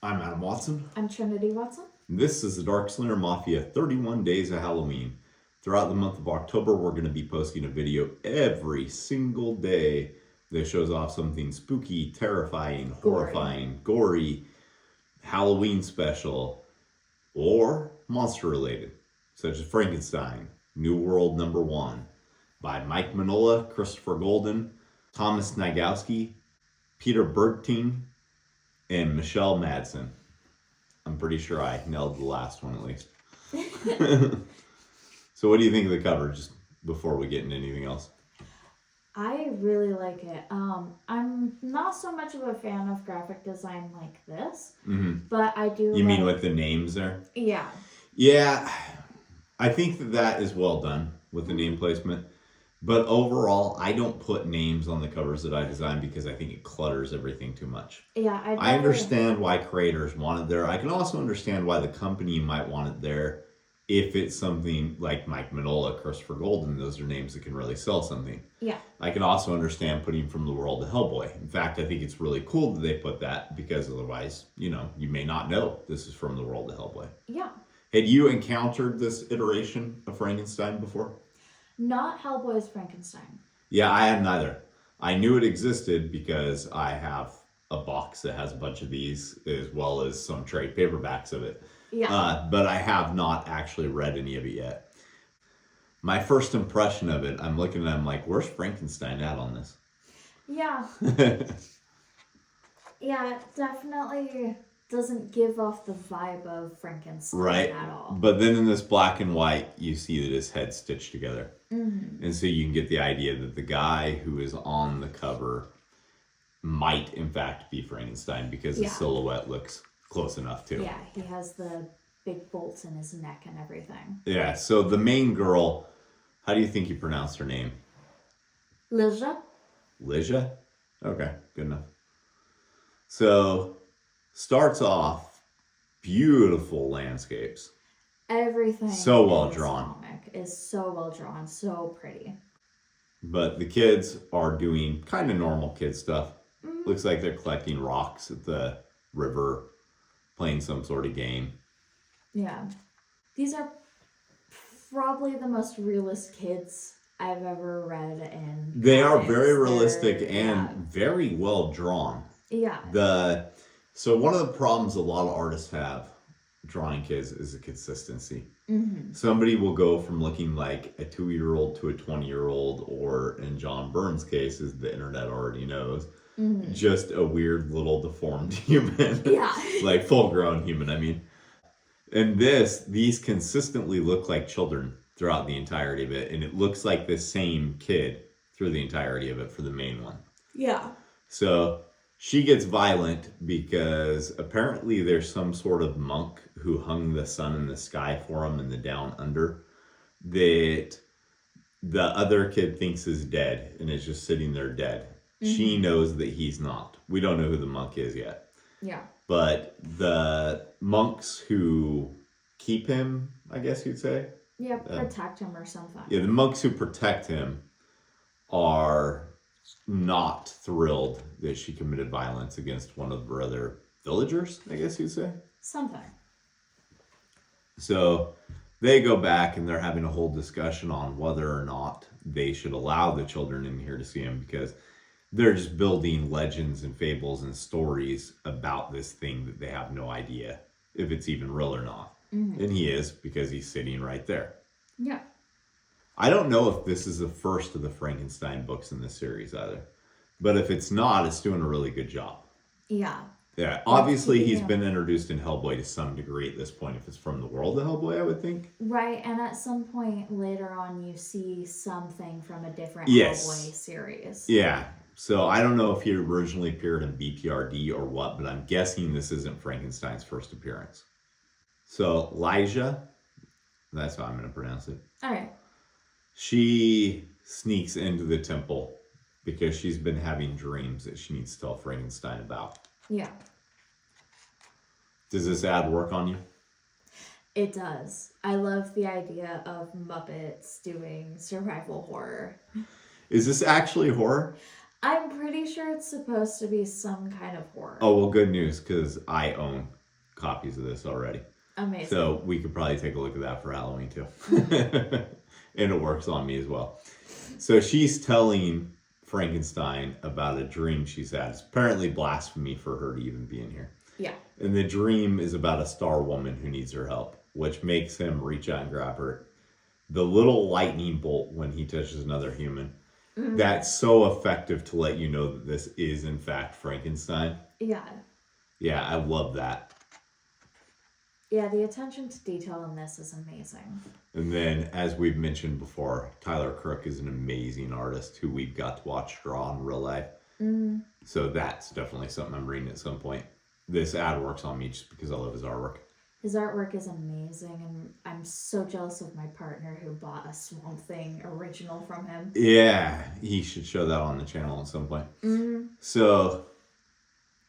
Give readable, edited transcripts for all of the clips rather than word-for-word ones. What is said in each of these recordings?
I'm Adam Watson. I'm Trinity Watson. This is the Darkslinger Mafia 31 Days of Halloween. Throughout the month of October, we're going to be posting a video every single day that shows off something spooky, terrifying, horrifying, gory, Halloween special, or monster related, such as Frankenstein, New World #1, by Mike Mignola, Christopher Golden, Thomas Nagowski, Peter Bergting, and Michelle Madsen. I'm pretty sure I nailed the last one at least. So what do you think of the cover, just before we get into anything else? I really like it. I'm not so much of a fan of graphic design like this, but I do. You mean with the names there? Yeah. Yeah, I think that is well done with the name placement. But overall, I don't put names on the covers that I design because I think it clutters everything too much. Yeah, I understand why creators want it there. I can also understand why the company might want it there if it's something like Mike Mignola, Christopher Golden. Those are names that can really sell something. Yeah. I can also understand putting From the World of Hellboy. In fact, I think it's really cool that they put that because otherwise, you may not know this is From the World of Hellboy. Yeah. Had you encountered this iteration of Frankenstein before? Not Hellboy's Frankenstein. Yeah, I hadn't either. I knew it existed because I have a box that has a bunch of these, as well as some trade paperbacks of it. Yeah. But I have not actually read any of it yet. My first impression of it, I'm looking at it, I'm like, where's Frankenstein at on this? Yeah. Yeah, it definitely doesn't give off the vibe of Frankenstein at all. But then in this black and white, you see that his head's stitched together. Mm-hmm. And so you can get the idea that the guy who is on the cover might in fact be Frankenstein because the silhouette looks close enough too. Yeah, he has the big bolts in his neck and everything. Yeah, so the main girl, how do you think you pronounce her name? Ligia? Ligia? Okay, good enough. So, starts off beautiful landscapes. Everything so well drawn. Comic is so well drawn, so pretty. But the kids are doing kind of normal kid stuff. Mm-hmm. Looks like they're collecting rocks at the river, playing some sort of game. Yeah. These are probably the most realist kids I've ever read in They comics. are very realistic and very well drawn. Yeah. So one of the problems a lot of artists have drawing kids is the consistency. Mm-hmm. Somebody will go from looking like a 2-year-old to a 20-year-old, or in John Byrne's case, as the internet already knows, just a weird little deformed human. Yeah. Like full-grown human, I mean. And these consistently look like children throughout the entirety of it, and it looks like the same kid through the entirety of it for the main one. Yeah. So she gets violent because apparently there's some sort of monk who hung the sun in the sky for him in the down under that the other kid thinks is dead and is just sitting there dead. Mm-hmm. She knows that he's not. We don't know who the monk is yet. Yeah. But the monks who keep him, I guess you'd say. Yeah, protect him or something. Yeah, the monks who protect him are not thrilled that she committed violence against one of her other villagers, I guess you'd say. Something. So they go back and they're having a whole discussion on whether or not they should allow the children in here to see him, because they're just building legends and fables and stories about this thing that they have no idea if it's even real or not. Mm-hmm. And he is, because he's sitting right there. Yeah. I don't know if this is the first of the Frankenstein books in this series either. But if it's not, it's doing a really good job. Yeah. Yeah, obviously he's been introduced in Hellboy to some degree at this point, if it's From the World of Hellboy, I would think. Right, and at some point later on you see something from a different Hellboy series. Yeah, so I don't know if he originally appeared in BPRD or what, but I'm guessing this isn't Frankenstein's first appearance. So, Ligia, that's how I'm going to pronounce it. All right. She sneaks into the temple because she's been having dreams that she needs to tell Frankenstein about. Yeah. Does this ad work on you? It does. I love the idea of Muppets doing survival horror. Is this actually horror? I'm pretty sure it's supposed to be some kind of horror. Oh, well, good news, because I own copies of this already. Amazing. So we could probably take a look at that for Halloween too. And it works on me as well. So she's telling Frankenstein about a dream she's had. It's apparently blasphemy for her to even be in here. Yeah. And the dream is about a star woman who needs her help, which makes him reach out and grab her. The little lightning bolt when he touches another human, that's so effective to let you know that this is in fact Frankenstein. Yeah. Yeah, I love that. Yeah, the attention to detail in this is amazing. And then, as we've mentioned before, Tyler Crook is an amazing artist who we've got to watch draw in real life. So that's definitely something I'm reading at some point. This ad works on me just because I love his artwork. His artwork is amazing, and I'm so jealous of my partner who bought a Swamp Thing original from him. Yeah, he should show that on the channel at some point. So,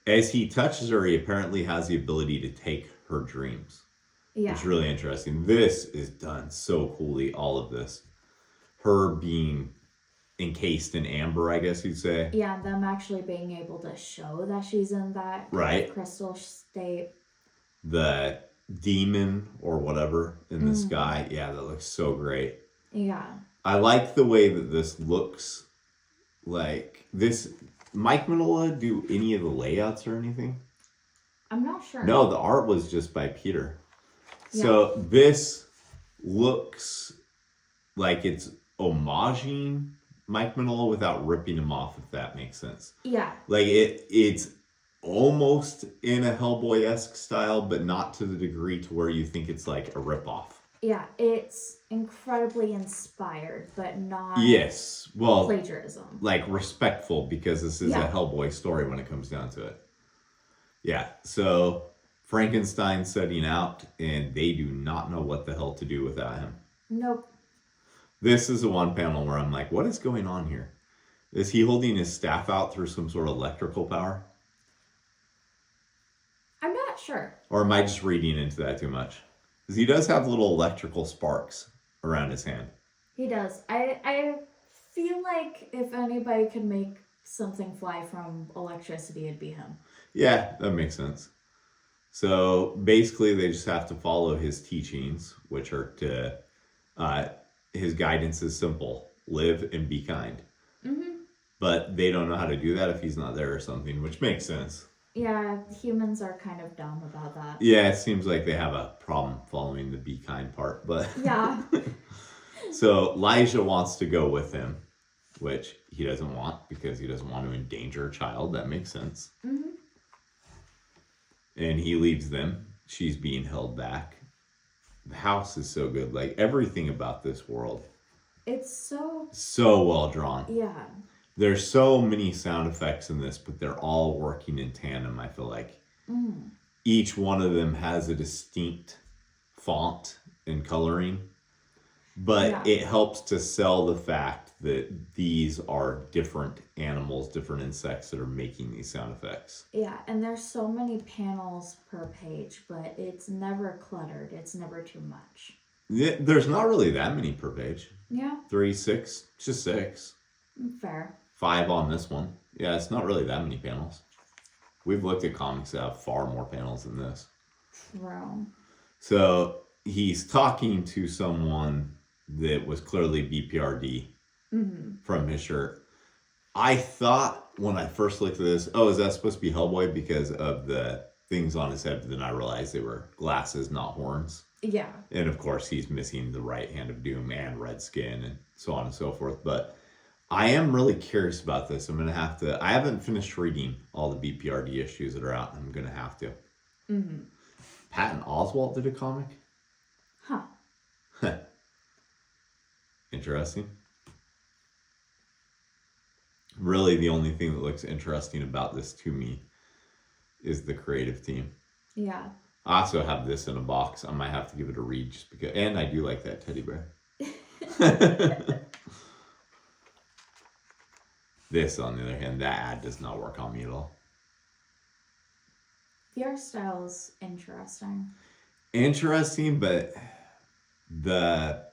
as he touches her, he apparently has the ability to take her dreams. Yeah. It's really interesting. This is done so coolly, all of this. Her being encased in amber, I guess you'd say. Yeah, and them actually being able to show that she's in that right crystal state. The demon or whatever in the sky. Yeah, that looks so great. Yeah. I like the way that this looks like this. Mike Minola do any of the layouts or anything? I'm not sure. No, the art was just by Peter. Yeah. So this looks like it's homaging Mike Minola without ripping him off, if that makes sense. Yeah. Like it's almost in a Hellboy-esque style, but not to the degree to where you think it's like a ripoff. Yeah, it's incredibly inspired, but not Yes, well, plagiarism. like respectful, because this is a Hellboy story when it comes down to it. Yeah, so Frankenstein's setting out, and they do not know what the hell to do without him. Nope. This is the one panel where I'm like, what is going on here? Is he holding his staff out through some sort of electrical power? I'm not sure. Or am I just reading into that too much? Because he does have little electrical sparks around his hand. He does. I feel like if anybody could make something fly from electricity, it'd be him. Yeah, that makes sense. So basically, they just have to follow his teachings, which are to, his guidance is simple: live and be kind. But they don't know how to do that if he's not there or something, which makes sense. Yeah, humans are kind of dumb about that. Yeah, it seems like they have a problem following the be kind part, but yeah. So Elijah wants to go with him, which he doesn't want because he doesn't want to endanger a child. That makes sense. And he leaves them. She's being held back. The house is so good. Like everything about this world. It's so well drawn. Yeah. There's so many sound effects in this, but they're all working in tandem, I feel like. Each one of them has a distinct font and coloring, but it helps to sell the fact that these are different animals, different insects that are making these sound effects. Yeah, and there's so many panels per page, but it's never cluttered. It's never too much. There's not really that many per page. Yeah. 3, 6, just 6. Fair. 5 on this one. Yeah, it's not really that many panels. We've looked at comics that have far more panels than this. True. So he's talking to someone that was clearly BPRD from his shirt. I thought when I first looked at this, oh, is that supposed to be Hellboy because of the things on his head? But then I realized they were glasses, not horns. Yeah. And of course, he's missing the right hand of doom and red skin and so on and so forth. But I am really curious about this. I'm going to have to, I haven't finished reading all the BPRD issues that are out. I'm going to have to. Patton Oswalt did a comic? Huh. Interesting. Really, the only thing that looks interesting about this to me is the creative team. Yeah. I also have this in a box. I might have to give it a read just because, and I do like that teddy bear. This, on the other hand, that ad does not work on me at all. The art style is interesting. Interesting, but the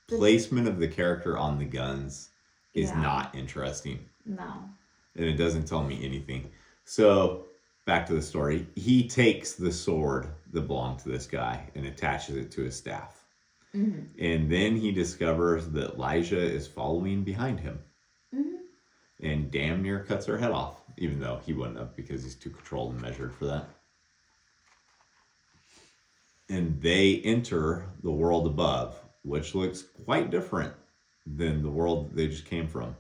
placement of the character on the guns is not interesting. No. And it doesn't tell me anything. So back to the story. He takes the sword that belonged to this guy and attaches it to his staff. Mm-hmm. And then he discovers that Elijah is following behind him. Mm-hmm. And damn near cuts her head off, even though he wouldn't have because he's too controlled and measured for that. And they enter the world above, which looks quite different than the world that they just came from.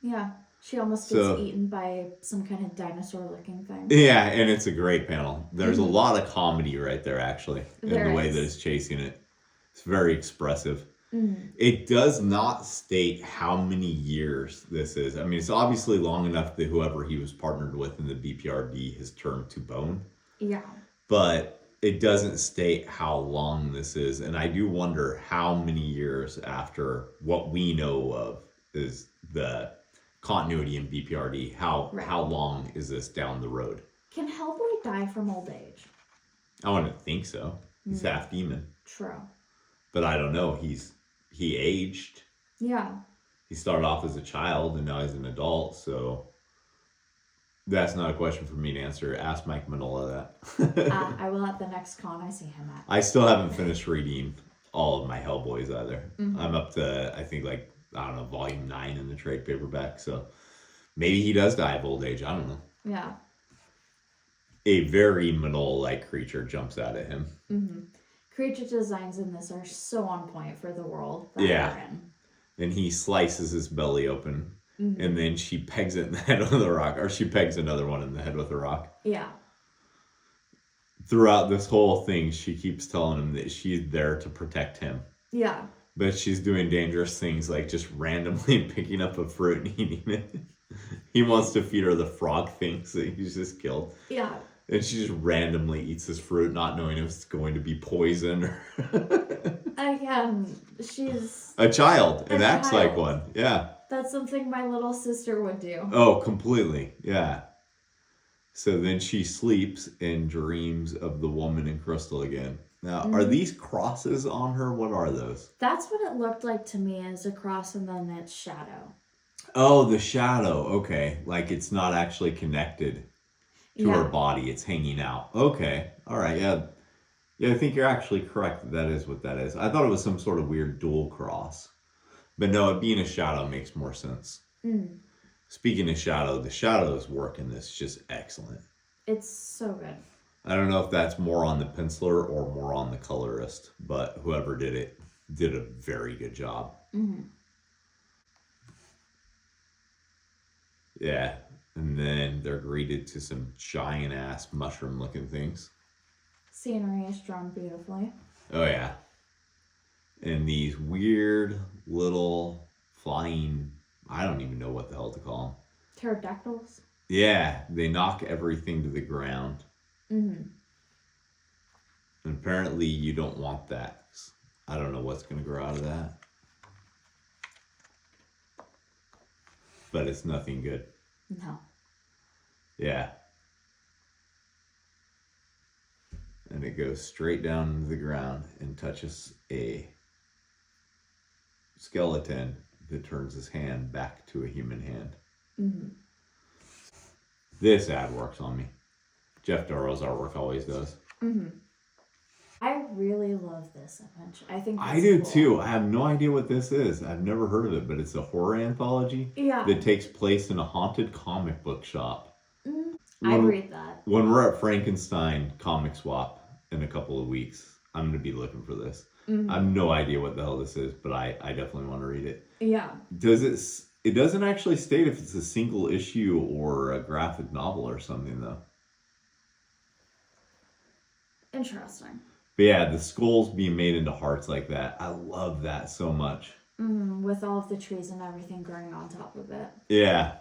Yeah. She almost gets eaten by some kind of dinosaur-looking thing. Yeah, and it's a great panel. There's a lot of comedy right there, actually, in the way that it's chasing it. It's very expressive. Mm-hmm. It does not state how many years this is. I mean, it's obviously long enough that whoever he was partnered with in the BPRD has turned to bone. Yeah. But it doesn't state how long this is. And I do wonder how many years after what we know of is the continuity in BPRD. How long is this down the road? Can Hellboy die from old age? I wouldn't think so. He's half demon. True. But I don't know. He aged. Yeah. He started off as a child and now he's an adult, so that's not a question for me to answer. Ask Mike Manola that. I will at the next con I see him at. I still haven't finished reading all of my Hellboys either. Mm-hmm. I'm up to, I think, volume 9 in the trade paperback, so maybe he does die of old age. I don't know. Yeah. A very Manola-like creature jumps out at him. Mm-hmm. Creature designs in this are so on point for the world that we're in. And he slices his belly open, mm-hmm. and then she pegs it in the head with a rock, or she pegs another one in the head with a rock. Yeah. Throughout this whole thing, she keeps telling him that she's there to protect him. Yeah. But she's doing dangerous things like just randomly picking up a fruit and eating it. He wants to feed her the frog things that he's just killed. Yeah. And she just randomly eats this fruit, not knowing if it's going to be poison or... Again, she's... a child, and acts like one. Yeah. That's something my little sister would do. Oh, completely. Yeah. So then she sleeps and dreams of the woman in crystal again. Now, are these crosses on her? What are those? That's what it looked like to me, as a cross and then its shadow. Oh, the shadow. Okay. Like it's not actually connected to her body. It's hanging out. Okay. All right. Yeah. Yeah, I think you're actually correct. That is what that is. I thought it was some sort of weird dual cross. But no, it being a shadow makes more sense. Mm. Speaking of shadow, the shadow's work in this is just excellent. It's so good. I don't know if that's more on the penciler or more on the colorist, but whoever did it did a very good job. Mm-hmm. Yeah, and then they're greeted to some giant-ass mushroom-looking things. Scenery is drawn beautifully. Oh, yeah. And these weird little flying, I don't even know what the hell to call them. Pterodactyls? Yeah, they knock everything to the ground. Mm-hmm. And apparently you don't want that. I don't know what's going to grow out of that. But it's nothing good. No. Yeah. And it goes straight down into the ground and touches a skeleton that turns his hand back to a human hand. Mm-hmm. This ad works on me. Jeff Darrow's artwork always does. Mm-hmm. I really love this image. I think I do too. I have no idea what this is. I've never heard of it, but it's a horror anthology that takes place in a haunted comic book shop. I'd read that. When we're at Frankenstein Comic Swap in a couple of weeks, I'm going to be looking for this. Mm-hmm. I have no idea what the hell this is, but I definitely want to read it. Yeah. It doesn't actually state if it's a single issue or a graphic novel or something, though. Interesting. But yeah, the skulls being made into hearts like that, I love that so much. With all of the trees and everything growing on top of it. Yeah.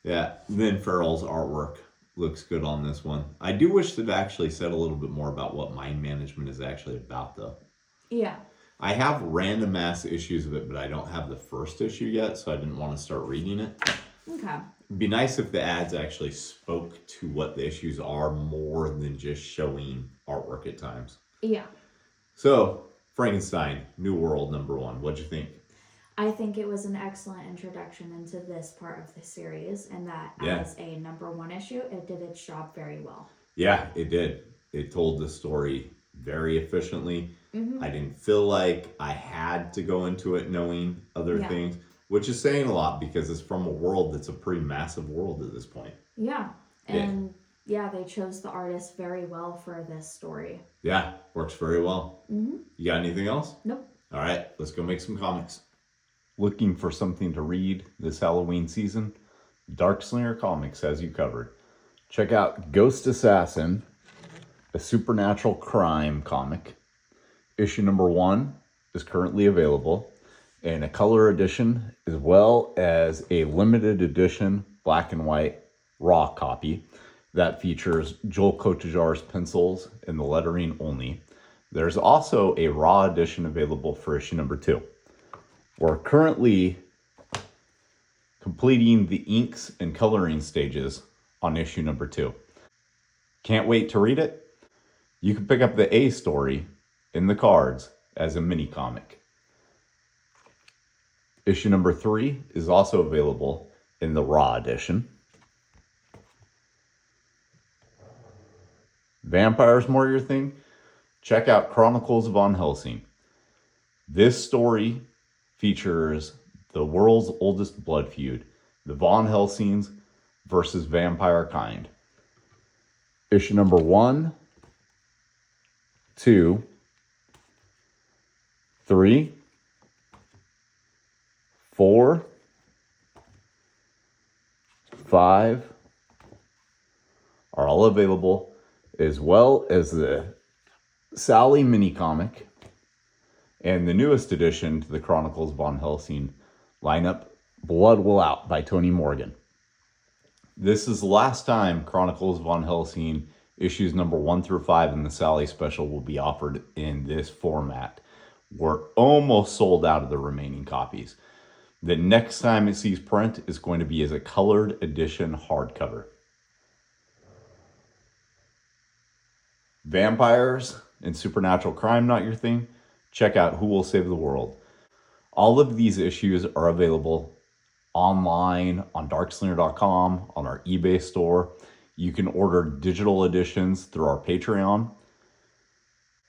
Yeah. Then Farrell's artwork looks good on this one. I do wish that it actually said a little bit more about what mind management is actually about, though. Yeah. I have random ass issues of it, but I don't have the first issue yet, so I didn't want to start reading it. Okay. It'd be nice if the ads actually spoke to what the issues are more than just showing artwork at times. Yeah. So, Frankenstein, New World #1. What'd you think? I think it was an excellent introduction into this part of the series, and that as a number one issue, it did its job very well. Yeah, it did. It told the story very efficiently. I didn't feel like I had to go into it knowing other things, which is saying a lot because it's from a world that's a pretty massive world at this point. Yeah. And they chose the artist very well for this story. Yeah, works very well. You got anything else? Nope. All right, let's go make some comics. Looking for something to read this Halloween season? Darkslinger Comics has you covered. Check out Ghost Assassin, a supernatural crime comic. Issue number 1 is currently available in a color edition as well as a limited edition black and white raw copy that features Joel Kotajar's pencils and the lettering only. There's also a raw edition available for issue number 2. We're currently completing the inks and coloring stages on issue number 2. Can't wait to read it? You can pick up the A story in the cards as a mini comic. Issue number 3 is also available in the raw edition. Vampires more your thing? Check out Chronicles of Von Helsing. This story features the world's oldest blood feud, the Von Helsings versus vampire kind. Issue number 1, 2, 3, 4, 5 are all available, as well as the Sally mini comic and the newest addition to the Chronicles Von Helsing lineup, Blood Will Out by Tony Morgan. This is the last time Chronicles Von Helsing issues number 1 through 5 in the Sally special will be offered in this format. We're almost sold out of the remaining copies. The next time it sees print is going to be as a colored edition hardcover. Vampires and supernatural crime not your thing? Check out Who Will Save the World. All of these issues are available online on darkslinger.com, on our eBay store. You can order digital editions through our Patreon.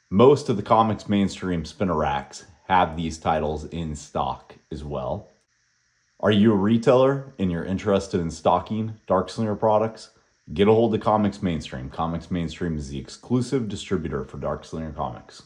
Most of the comics mainstream spinner racks have these titles in stock as well. Are you a retailer and you're interested in stocking Darkslinger products? Get a hold of Comics Mainstream. Comics Mainstream is the exclusive distributor for Darkslinger Comics.